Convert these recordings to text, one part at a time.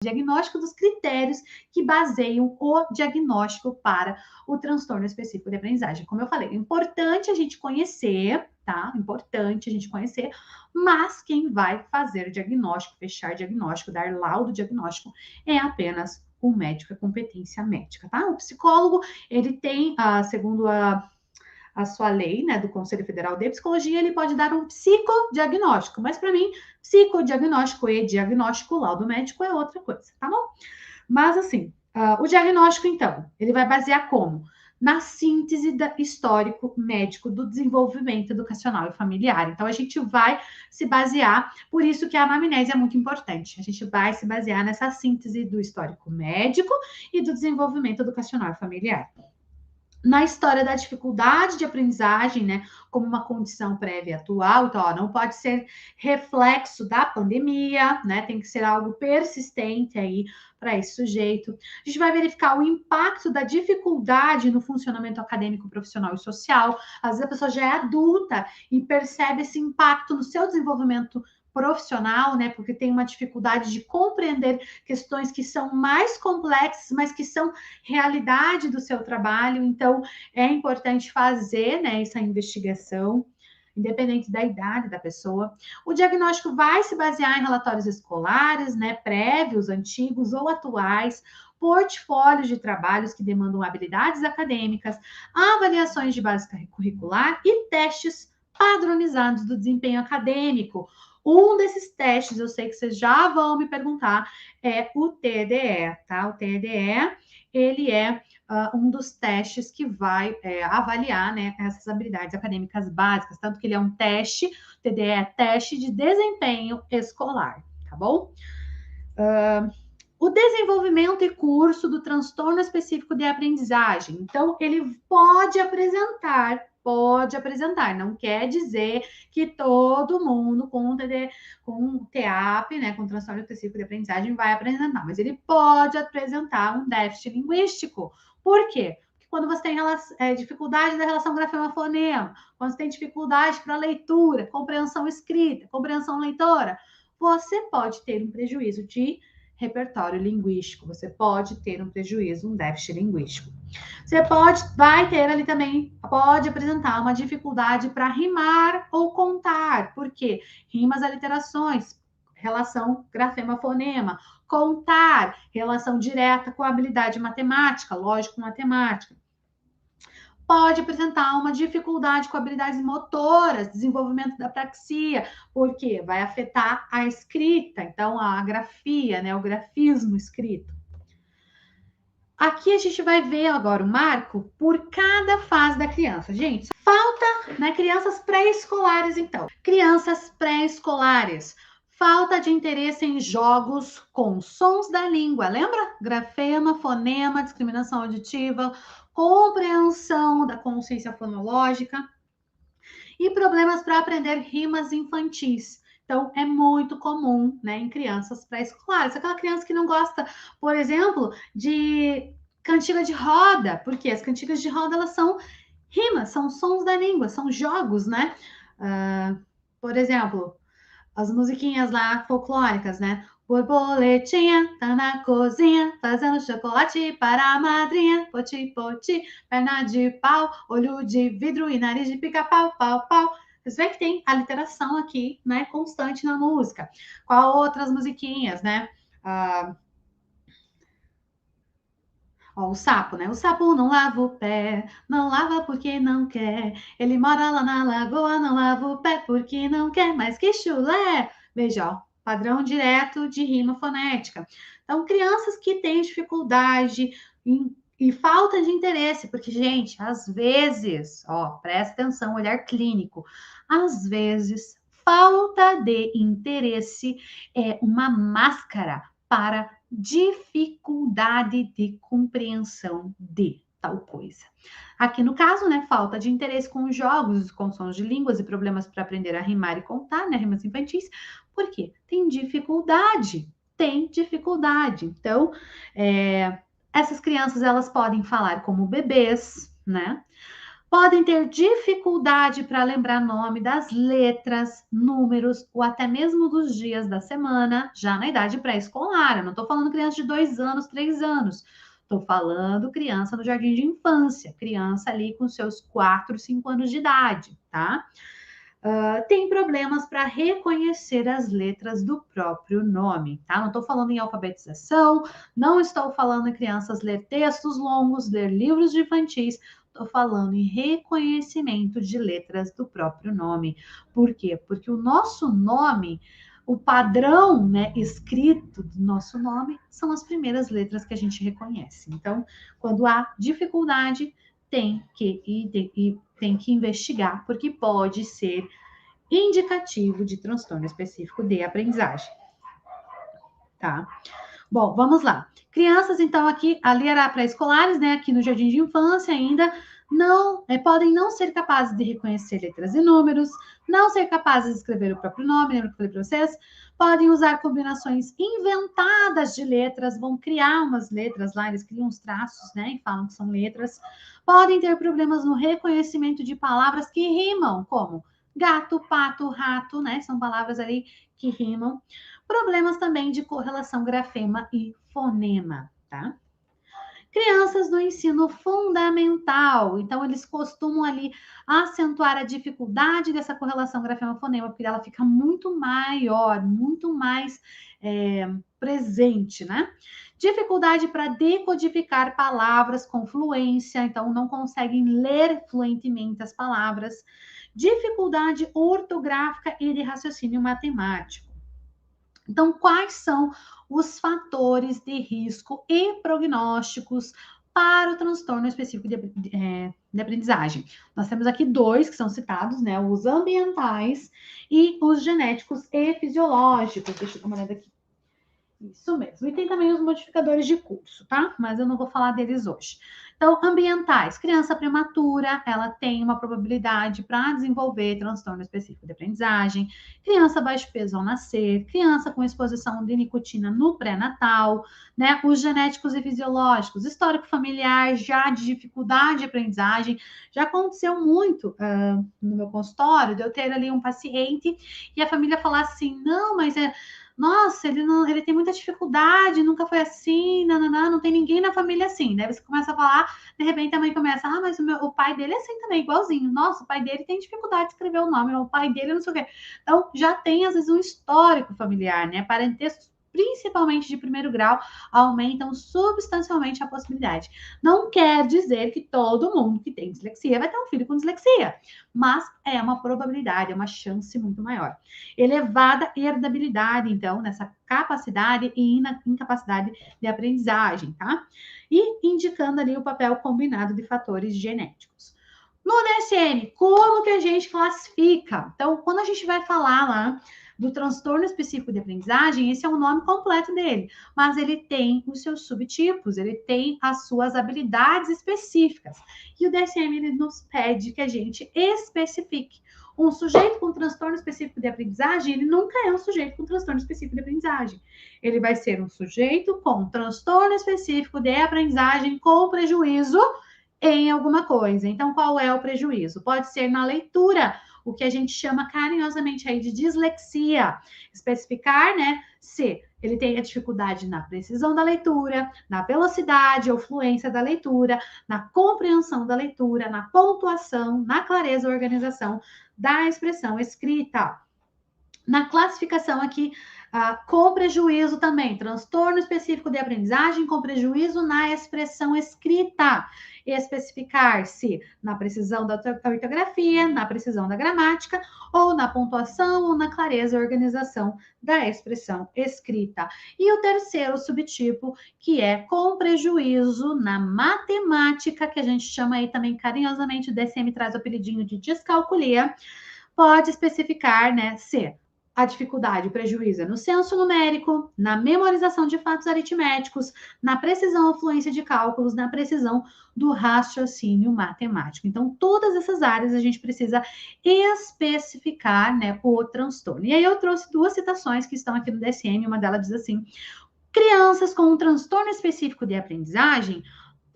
diagnóstico dos critérios que baseiam o diagnóstico para o transtorno específico de aprendizagem. Como eu falei, é importante a gente conhecer, tá? Importante a gente conhecer, mas quem vai fazer diagnóstico, fechar diagnóstico, dar laudo diagnóstico é apenas o médico, a competência médica, tá? O psicólogo, ele tem, segundo a sua lei, né, do Conselho Federal de Psicologia, ele pode dar um psicodiagnóstico, mas para mim, psicodiagnóstico e diagnóstico, laudo médico é outra coisa, tá bom? Mas assim, o diagnóstico, então, ele vai basear como? Na síntese histórico médico do desenvolvimento educacional e familiar. Então, a gente vai se basear, por isso que a anamnese é muito importante. A gente vai se basear nessa síntese do histórico médico e do desenvolvimento educacional e familiar. Na história da dificuldade de aprendizagem, né, como uma condição prévia atual, então, ó, não pode ser reflexo da pandemia, né, tem que ser algo persistente aí para esse sujeito. A gente vai verificar o impacto da dificuldade no funcionamento acadêmico, profissional e social. Às vezes a pessoa já é adulta e percebe esse impacto no seu desenvolvimento profissional, né, porque tem uma dificuldade de compreender questões que são mais complexas, mas que são realidade do seu trabalho. Então, é importante fazer, né, essa investigação, independente da idade da pessoa. O diagnóstico vai se basear em relatórios escolares, né, prévios, antigos ou atuais, portfólios de trabalhos que demandam habilidades acadêmicas, avaliações de base curricular e testes padronizados do desempenho acadêmico. Um desses testes, eu sei que vocês já vão me perguntar, é o TDE, tá? O TDE, ele é um dos testes que vai avaliar, né, essas habilidades acadêmicas básicas, tanto que ele é um teste, TDE é teste de desempenho escolar, tá bom? O desenvolvimento e curso do transtorno específico de aprendizagem. Então, ele pode apresentar, não quer dizer que todo mundo com TEAP, né, com transtorno específico de aprendizagem, vai apresentar, mas ele pode apresentar um déficit linguístico. Por quê? Porque quando você tem dificuldade da relação grafema-fonema, quando você tem dificuldade para leitura, compreensão escrita, compreensão leitora, você pode ter um prejuízo de repertório linguístico, você pode ter um prejuízo, um déficit linguístico. Você vai ter ali também, pode apresentar uma dificuldade para rimar ou contar, porque rimas, aliterações, relação grafema-fonema, contar, relação direta com a habilidade matemática, lógico-matemática. Pode apresentar uma dificuldade com habilidades motoras, desenvolvimento da praxia, porque vai afetar a escrita, então a grafia, né, o grafismo escrito. Aqui a gente vai ver agora o marco por cada fase da criança. Gente, falta, né, crianças pré-escolares, então. Crianças pré-escolares. Falta de interesse em jogos com sons da língua. Lembra? Grafema, fonema, discriminação auditiva, compreensão da consciência fonológica e problemas para aprender rimas infantis. Então, é muito comum, né, em crianças pré-escolares. Aquela criança que não gosta, por exemplo, de cantiga de roda, porque as cantigas de roda, elas são rimas, são sons da língua, são jogos, né? Por exemplo, as musiquinhas lá folclóricas, né? Borboletinha tá na cozinha, fazendo chocolate para a madrinha. Poti, poti, perna de pau, olho de vidro e nariz de pica-pau, pau, pau. Vocês veem que tem aliteração aqui, né? Constante na música. Qual outras musiquinhas, né? Ó, o sapo, né? O sapo não lava o pé, não lava porque não quer. Ele mora lá na lagoa, não lava o pé porque não quer. Mas que chulé! Veja, ó, padrão direto de rima fonética. Então, crianças que têm dificuldade e falta de interesse, porque, gente, às vezes, ó, presta atenção, olhar clínico, às vezes, falta de interesse é uma máscara para dificuldade de compreensão de tal coisa. Aqui no caso, né, falta de interesse com os jogos, com sons de línguas e problemas para aprender a rimar e contar, né, rimas infantis, porque tem dificuldade, Então, essas crianças, elas podem falar como bebês, né? Podem ter dificuldade para lembrar nome das letras, números ou até mesmo dos dias da semana, já na idade pré-escolar. Eu não estou falando criança de 2 anos, 3 anos. Estou falando criança no jardim de infância, criança ali com seus 4, 5 anos de idade, tá? Tem problemas para reconhecer as letras do próprio nome, tá? Não estou falando em alfabetização, não estou falando em crianças ler textos longos, ler livros de infantis, estou falando em reconhecimento de letras do próprio nome. Por quê? Porque o nosso nome, o padrão, né, escrito do nosso nome, são as primeiras letras que a gente reconhece. Então, quando há dificuldade, tem que investigar, porque pode ser indicativo de transtorno específico de aprendizagem, tá? Bom, vamos lá. Crianças, então, aqui, ali era pré-escolares, né? Aqui no jardim de infância ainda não podem não ser capazes de reconhecer letras e números, não ser capazes de escrever o próprio nome, lembra que eu falei para vocês? Podem usar combinações inventadas de letras, vão criar umas letras lá, eles criam uns traços, né? E falam que são letras. Podem ter problemas no reconhecimento de palavras que rimam, como gato, pato, rato, né? São palavras ali que rimam. Problemas também de correlação grafema e fonema, tá? Crianças do ensino fundamental, então eles costumam ali acentuar a dificuldade dessa correlação grafema-fonema, porque ela fica muito maior, muito mais presente, né? Dificuldade para decodificar palavras com fluência, então não conseguem ler fluentemente as palavras. Dificuldade ortográfica e de raciocínio matemático. Então, quais são os fatores de risco e prognósticos para o transtorno específico de aprendizagem? Nós temos aqui 2 que são citados, né? Os ambientais e os genéticos e fisiológicos. Deixa eu dar uma olhada aqui. Isso mesmo. E tem também os modificadores de curso, tá? Mas eu não vou falar deles hoje. Então, ambientais. Criança prematura, ela tem uma probabilidade para desenvolver transtorno específico de aprendizagem. Criança baixo peso ao nascer. Criança com exposição de nicotina no pré-natal, né? Os genéticos e fisiológicos. Histórico familiar já de dificuldade de aprendizagem. Já aconteceu muito no meu consultório de eu ter ali um paciente e a família falar assim, não, mas nossa, ele tem muita dificuldade, nunca foi assim, não tem ninguém na família assim. Daí você começa a falar, de repente a mãe começa, mas o pai dele é assim também, igualzinho. Nossa, o pai dele tem dificuldade de escrever o nome, o pai dele não sei o quê. Então, já tem, às vezes, um histórico familiar, né? Parentescos, principalmente de primeiro grau, aumentam substancialmente a possibilidade. Não quer dizer que todo mundo que tem dislexia vai ter um filho com dislexia, mas é uma probabilidade, é uma chance muito maior. Elevada herdabilidade, então, nessa capacidade e incapacidade de aprendizagem, tá? E indicando ali o papel combinado de fatores genéticos. No DSM, como que a gente classifica? Então, quando a gente vai falar lá do transtorno específico de aprendizagem, esse é o nome completo dele, mas ele tem os seus subtipos, ele tem as suas habilidades específicas. E o DSM ele nos pede que a gente especifique. Um sujeito com transtorno específico de aprendizagem, ele nunca é um sujeito com transtorno específico de aprendizagem. Ele vai ser um sujeito com transtorno específico de aprendizagem com prejuízo em alguma coisa. Então, qual é o prejuízo? Pode ser na leitura, o que a gente chama carinhosamente aí de dislexia. Especificar, né, se ele tem a dificuldade na precisão da leitura, na velocidade ou fluência da leitura, na compreensão da leitura, na pontuação, na clareza ou organização da expressão escrita. Na classificação aqui, com prejuízo também, transtorno específico de aprendizagem com prejuízo na expressão escrita. Especificar-se na precisão da ortografia, na precisão da gramática, ou na pontuação, ou na clareza e organização da expressão escrita. E o terceiro subtipo, que é com prejuízo na matemática, que a gente chama aí também carinhosamente, o DSM traz o apelidinho de descalculia, pode especificar, né, se a dificuldade, o prejuízo é no senso numérico, na memorização de fatos aritméticos, na precisão ou fluência de cálculos, na precisão do raciocínio matemático. Então, todas essas áreas a gente precisa especificar, né, o transtorno. E aí eu trouxe 2 citações que estão aqui no DSM, uma delas diz assim: crianças com um transtorno específico de aprendizagem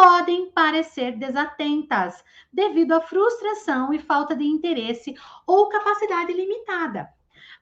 podem parecer desatentas, devido à frustração e falta de interesse ou capacidade limitada.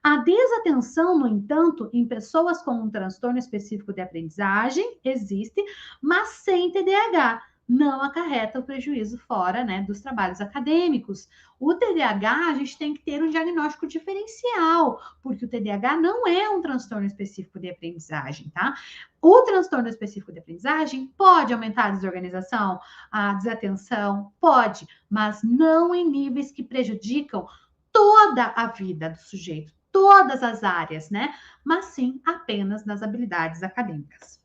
A desatenção, no entanto, em pessoas com um transtorno específico de aprendizagem existe, mas sem TDAH. Não acarreta o prejuízo fora, né, dos trabalhos acadêmicos. O TDAH, a gente tem que ter um diagnóstico diferencial, porque o TDAH não é um transtorno específico de aprendizagem, tá? O transtorno específico de aprendizagem pode aumentar a desorganização, a desatenção, pode, mas não em níveis que prejudicam toda a vida do sujeito, todas as áreas, né? Mas sim apenas nas habilidades acadêmicas.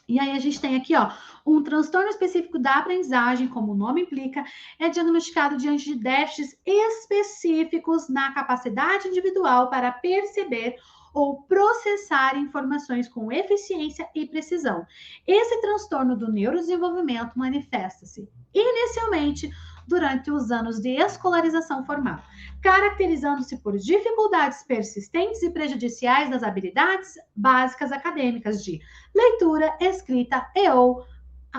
E aí a gente tem aqui, ó, um transtorno específico da aprendizagem, como o nome implica, é diagnosticado diante de déficits específicos na capacidade individual para perceber ou processar informações com eficiência e precisão. Esse transtorno do neurodesenvolvimento manifesta-se inicialmente durante os anos de escolarização formal, caracterizando-se por dificuldades persistentes e prejudiciais das habilidades básicas acadêmicas de leitura, escrita e ou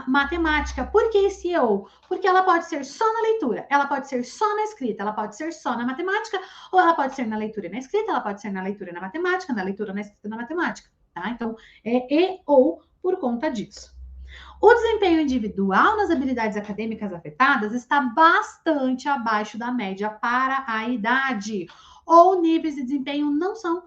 matemática. Por que esse e ou? Porque ela pode ser só na leitura, ela pode ser só na escrita, ela pode ser só na matemática, ou ela pode ser na leitura e na escrita, ela pode ser na leitura e na matemática, na leitura, na escrita e na matemática, tá? Então, é e ou por conta disso. O desempenho individual nas habilidades acadêmicas afetadas está bastante abaixo da média para a idade, ou níveis de desempenho não são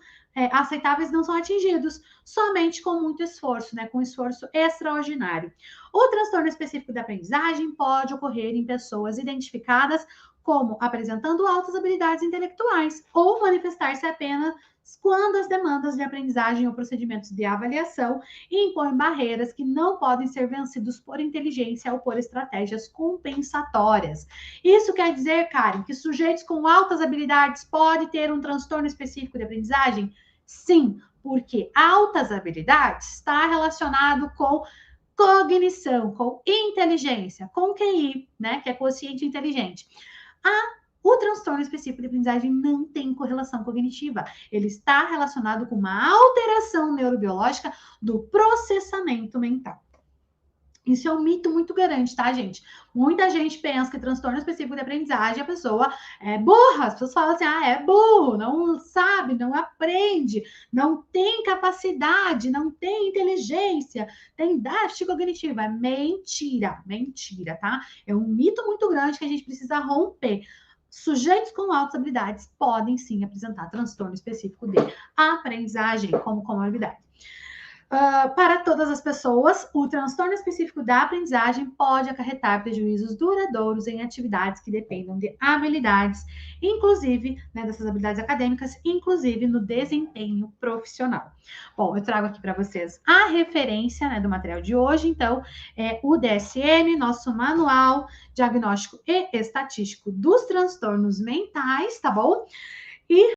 aceitáveis, não são atingidos, somente com muito esforço, né, com esforço extraordinário. O transtorno específico da aprendizagem pode ocorrer em pessoas identificadas como apresentando altas habilidades intelectuais ou manifestar-se apenas quando as demandas de aprendizagem ou procedimentos de avaliação impõem barreiras que não podem ser vencidos por inteligência ou por estratégias compensatórias. Isso quer dizer, Karen, que sujeitos com altas habilidades podem ter um transtorno específico de aprendizagem? Sim, porque altas habilidades está relacionado com cognição, com inteligência, com QI, né, que é quociente inteligente. O transtorno específico de aprendizagem não tem correlação cognitiva. Ele está relacionado com uma alteração neurobiológica do processamento mental. Isso é um mito muito grande, tá, gente? Muita gente pensa que transtorno específico de aprendizagem a pessoa é burra. As pessoas falam assim, é burro, não sabe, não aprende, não tem capacidade, não tem inteligência, tem déficit cognitivo. É mentira, mentira, tá? É um mito muito grande que a gente precisa romper. Sujeitos com altas habilidades podem sim apresentar transtorno específico de aprendizagem como comorbidade. Para todas as pessoas, o transtorno específico da aprendizagem pode acarretar prejuízos duradouros em atividades que dependam de habilidades, inclusive, né, dessas habilidades acadêmicas, inclusive no desempenho profissional. Bom, eu trago aqui para vocês a referência, né, do material de hoje, então, é o DSM, nosso manual diagnóstico e estatístico dos transtornos mentais, tá bom? E